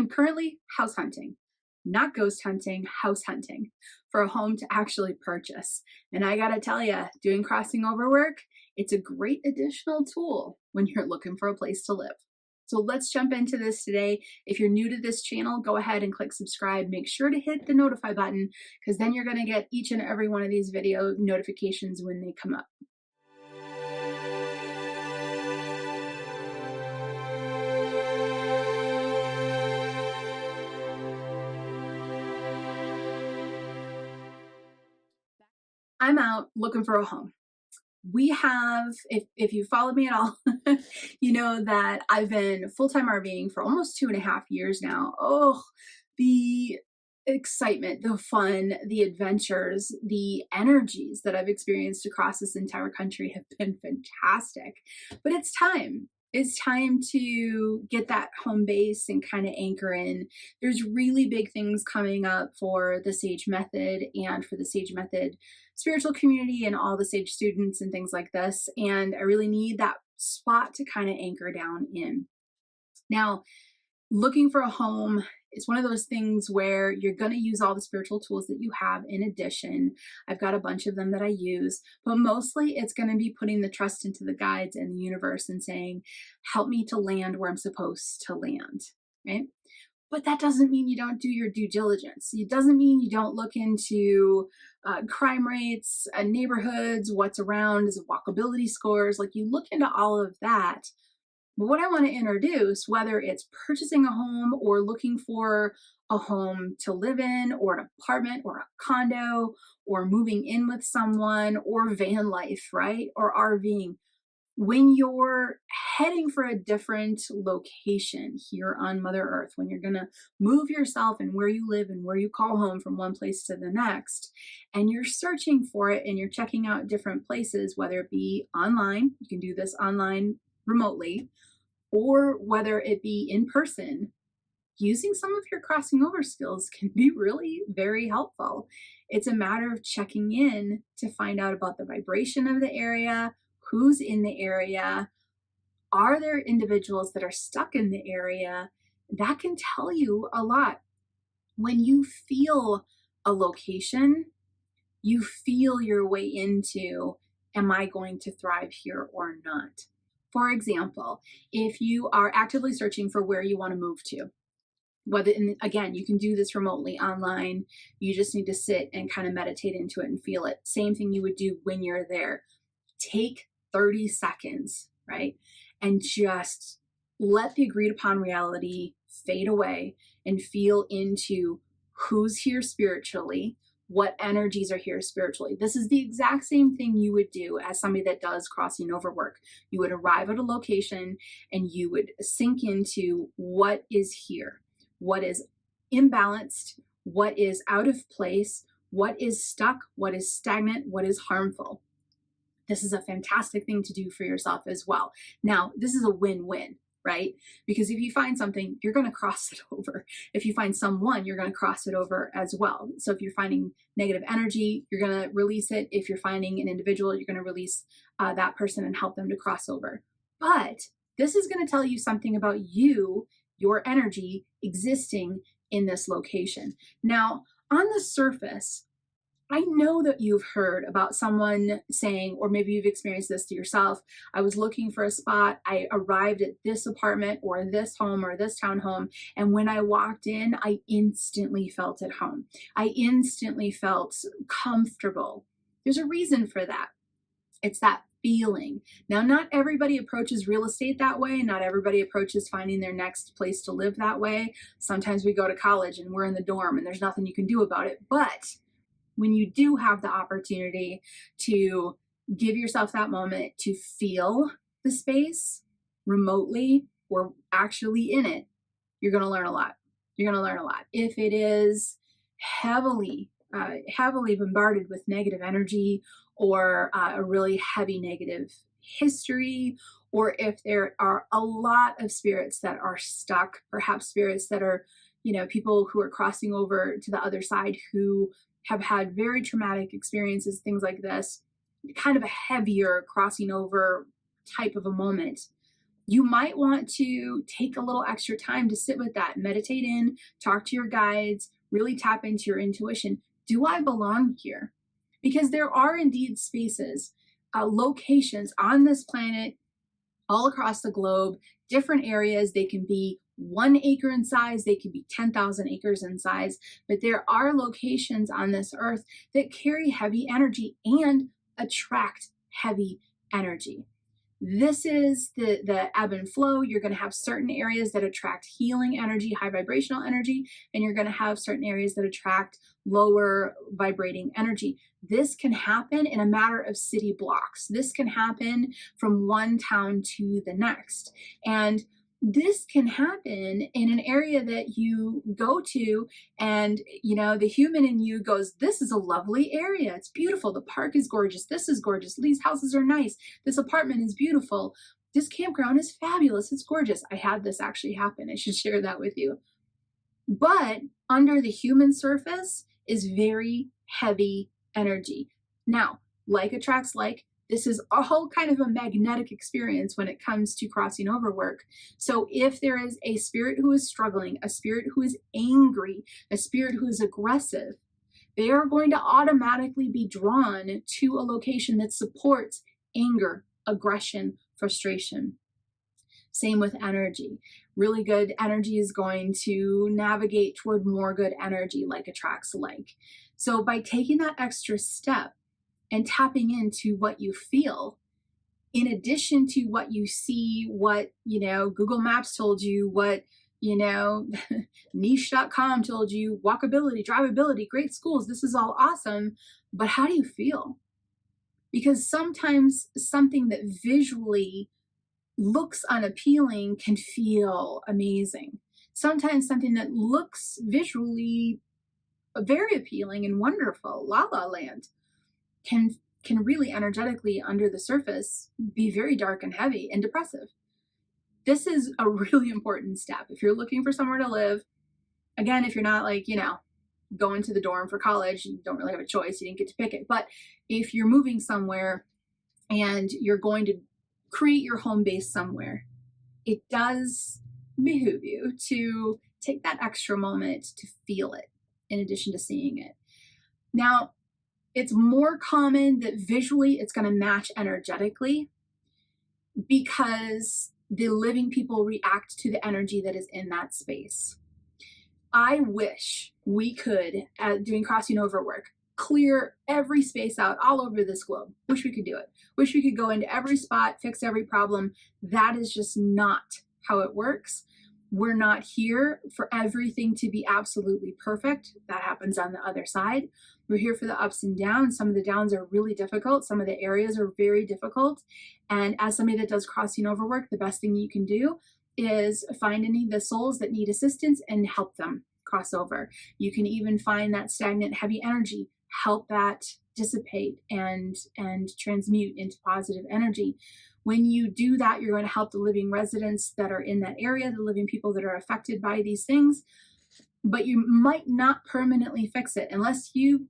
I'm currently house hunting, not ghost hunting, house hunting for a home to actually purchase. And I gotta tell you, doing crossing over work, it's a great additional tool when you're looking for a place to live. So let's jump into this today. If you're new to this channel, go ahead and click subscribe. Make sure to hit the notify button because then you're gonna get each and every one of these video notifications when they come up. I'm out looking for a home. We have, if you followed me at all, you know that I've been full-time RVing for almost 2.5 years now. Oh, the excitement, the fun, the adventures, the energies that I've experienced across this entire country have been fantastic. But it's time. It's time to get that home base and kind of anchor in. There's really big things coming up for the Sage Method and for the Sage Method spiritual community and all the Sage students and things like this. And I really need that spot to kind of anchor down in. Now, looking for a home is one of those things where you're going to use all the spiritual tools that you have in addition. I've got a bunch of them that I use, but mostly it's going to be putting the trust into the guides and the universe and saying, help me to land where I'm supposed to land, right? But that doesn't mean you don't do your due diligence. It doesn't mean you don't look into crime rates, neighborhoods, what's around, is walkability scores. Like you look into all of that. But what I want to introduce, whether it's purchasing a home or looking for a home to live in or an apartment or a condo or moving in with someone or van life, right? Or RVing. When you're heading for a different location here on Mother Earth, when you're going to move yourself and where you live and where you call home from one place to the next, and you're searching for it and you're checking out different places, whether it be online, you can do this online remotely, or whether it be in person, using some of your crossing over skills can be really very helpful. It's a matter of checking in to find out about the vibration of the area, who's in the area, are there individuals that are stuck in the area? That can tell you a lot. When you feel a location, you feel your way into, am I going to thrive here or not? For example, if you are actively searching for where you want to move to, whether, and again, you can do this remotely online, you just need to sit and kind of meditate into it and feel it. Same thing you would do when you're there. Take 30 seconds, right? And just let the agreed upon reality fade away and feel into who's here spiritually, what energies are here spiritually. This is the exact same thing you would do as somebody that does crossing over work. You would arrive at a location and you would sink into what is here, what is imbalanced, what is out of place, what is stuck, what is stagnant, what is harmful. This is a fantastic thing to do for yourself as well. Now, this is a win-win, right? Because if you find something, you're going to cross it over. If you find someone, you're going to cross it over as well. So if you're finding negative energy, you're going to release it. If you're finding an individual, you're going to release that person and help them to cross over. But this is going to tell you something about you, your energy existing in this location. Now, on the surface, I know that you've heard about someone saying, or maybe you've experienced this to yourself, I was looking for a spot, I arrived at this apartment or this home or this townhome, and when I walked in, I instantly felt at home. I instantly felt comfortable. There's a reason for that. It's that feeling. Now, not everybody approaches real estate that way. Not everybody approaches finding their next place to live that way. Sometimes we go to college and we're in the dorm and there's nothing you can do about it. But when you do have the opportunity to give yourself that moment to feel the space remotely or actually in it, you're going to learn a lot. You're going to learn a lot. If it is heavily bombarded with negative energy or a really heavy negative history, or if there are a lot of spirits that are stuck, perhaps spirits that are, people who are crossing over to the other side who have had very traumatic experiences, things like this, kind of a heavier crossing over type of a moment, You might want to take a little extra time to sit with that, meditate in, talk to your guides, really tap into your intuition. Do I belong here? Because there are indeed spaces, locations on this planet, all across the globe, different areas. They can be 1 acre in size, they can be 10,000 acres in size, but there are locations on this earth that carry heavy energy and attract heavy energy. This is the ebb and flow. You're going to have certain areas that attract healing energy, high vibrational energy, and you're going to have certain areas that attract lower vibrating energy. This can happen in a matter of city blocks. This can happen from one town to the next. And this can happen in an area that you go to, and the human in you goes, this is a lovely area, it's beautiful, the park is gorgeous, this is gorgeous, these houses are nice, this apartment is beautiful, this campground is fabulous, it's gorgeous. I had this actually happen, I should share that with you. But under the human surface is very heavy energy. Now, like attracts like. This is a whole kind of a magnetic experience when it comes to crossing over work. So if there is a spirit who is struggling, a spirit who is angry, a spirit who is aggressive, they are going to automatically be drawn to a location that supports anger, aggression, frustration. Same with energy. Really good energy is going to navigate toward more good energy, like attracts like. So by taking that extra step, and tapping into what you feel, in addition to what you see, what, Google Maps told you, what, niche.com told you, walkability, drivability, great schools, this is all awesome, but how do you feel? Because sometimes something that visually looks unappealing can feel amazing. Sometimes something that looks visually very appealing and wonderful, La La Land, can really energetically under the surface be very dark and heavy and depressive. This is a really important step. If you're looking for somewhere to live, again, if you're not going to the dorm for college, you don't really have a choice, you didn't get to pick it. But if you're moving somewhere and you're going to create your home base somewhere, it does behoove you to take that extra moment to feel it in addition to seeing it. Now, it's more common that visually it's going to match energetically because the living people react to the energy that is in that space. I wish we could, doing crossing over work, clear every space out all over this globe. Wish we could do it. Wish we could go into every spot, fix every problem. That is just not how it works. We're not here for everything to be absolutely perfect. That happens on the other side. We're here for the ups and downs. Some of the downs are really difficult. Some of the areas are very difficult. And as somebody that does crossing over work, the best thing you can do is find any of the souls that need assistance and help them cross over. You can even find that stagnant, heavy energy, help that dissipate and transmute into positive energy. When you do that, you're going to help the living residents that are in that area, the living people that are affected by these things, but you might not permanently fix it unless you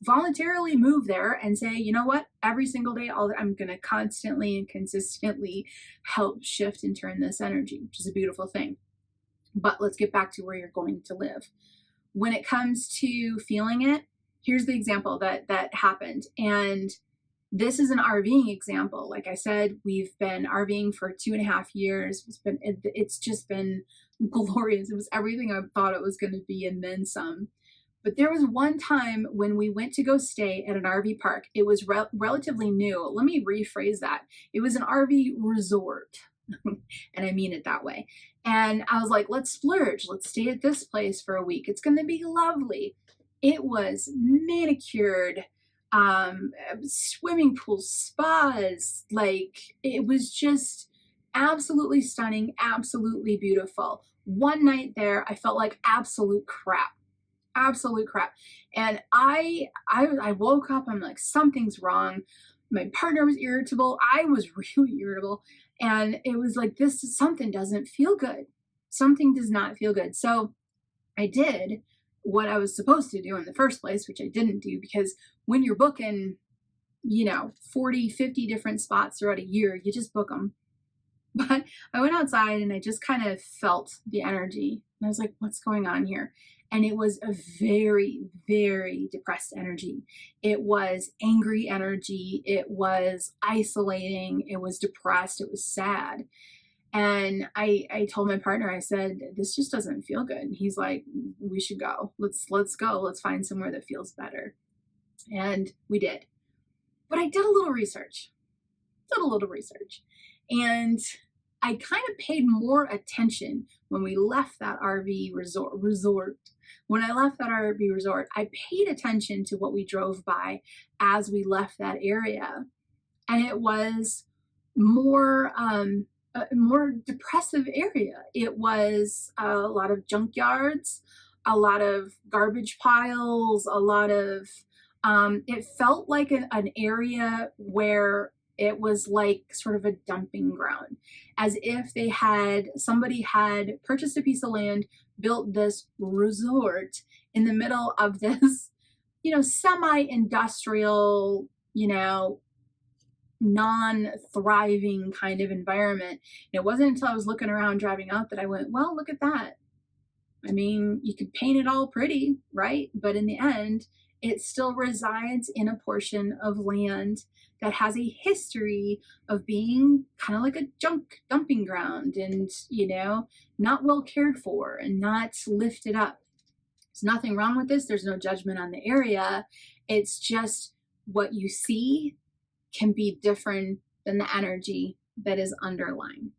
voluntarily move there and say, you know what, every single day, I'm going to constantly and consistently help shift and turn this energy, which is a beautiful thing. But let's get back to where you're going to live. When it comes to feeling it, here's the example that happened. And this is an RVing example. Like I said, we've been RVing for 2.5 years. It's just been glorious. It was everything I thought it was going to be and then some. But there was one time when we went to go stay at an RV park. It was relatively new. Let me rephrase that. It was an RV resort. And I mean it that way. And I was like, let's splurge. Let's stay at this place for a week. It's going to be lovely. It was manicured, swimming pools, spas. Like, it was just absolutely stunning, absolutely beautiful. One night there, I felt like absolute crap. And I woke up, I'm like, something's wrong. My partner was irritable. I was really irritable. And it was like, something doesn't feel good. Something does not feel good. So I did what I was supposed to do in the first place, which I didn't do, because when you're booking, 40, 50 different spots throughout a year, you just book them. But I went outside and I just kind of felt the energy. And I was like, what's going on here? And it was a very, very depressed energy. It was angry energy. It was isolating. It was depressed. It was sad. And I told my partner, I said, this just doesn't feel good. And he's like, we should go. Let's go. Let's find somewhere that feels better. And we did. But I did a little research. And I kind of paid more attention when we left that RV resort. When I left that RV resort, I paid attention to what we drove by as we left that area. And it was more a more depressive area. It was a lot of junkyards, a lot of garbage piles, a lot of it felt like an area where it was like sort of a dumping ground, as if somebody had purchased a piece of land, built this resort in the middle of this, semi-industrial, non-thriving kind of environment. And it wasn't until I was looking around driving out that I went, well, look at that. I mean, you could paint it all pretty, right? But in the end, it still resides in a portion of land that has a history of being kind of like a junk dumping ground and, not well cared for and not lifted up. There's nothing wrong with this. There's no judgment on the area. It's just what you see can be different than the energy that is underlying.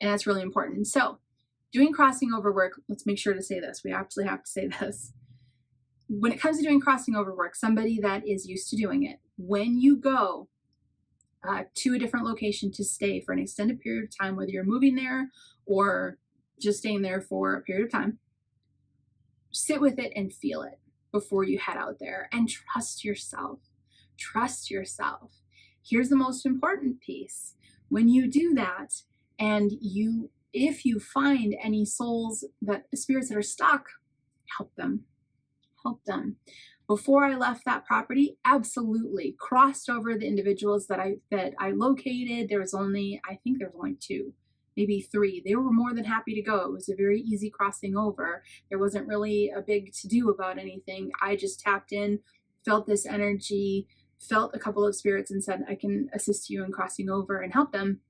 And that's really important. So doing crossing over work, let's make sure to say this. We absolutely have to say this. When it comes to doing crossing over work, somebody that is used to doing it, when you go to a different location to stay for an extended period of time, whether you're moving there or just staying there for a period of time, sit with it and feel it before you head out there, and trust yourself. Trust yourself. Here's the most important piece. When you do that, and if you find any spirits that are stuck, help them. Before I left that property, absolutely crossed over the individuals that I located. I think there was only 2, maybe 3. They were more than happy to go. It was a very easy crossing over. There wasn't really a big to-do about anything. I just tapped in, felt this energy, felt a couple of spirits, and said, I can assist you in crossing over, and help them.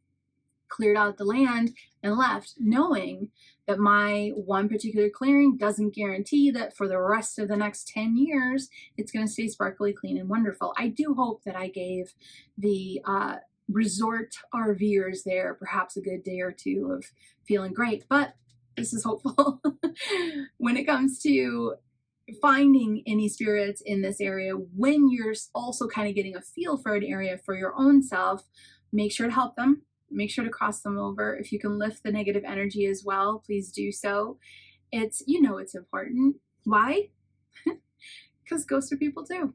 Cleared out the land and left, knowing that my one particular clearing doesn't guarantee that for the rest of the next 10 years it's going to stay sparkly, clean, and wonderful. I do hope that I gave the resort RVers there perhaps a good day or 2 of feeling great, but this is hopeful. When it comes to finding any spirits in this area, when you're also kind of getting a feel for an area for your own self, make sure to help them. Make sure to cross them over. If you can lift the negative energy as well, please do so. It's important. Why? Because ghosts are people too.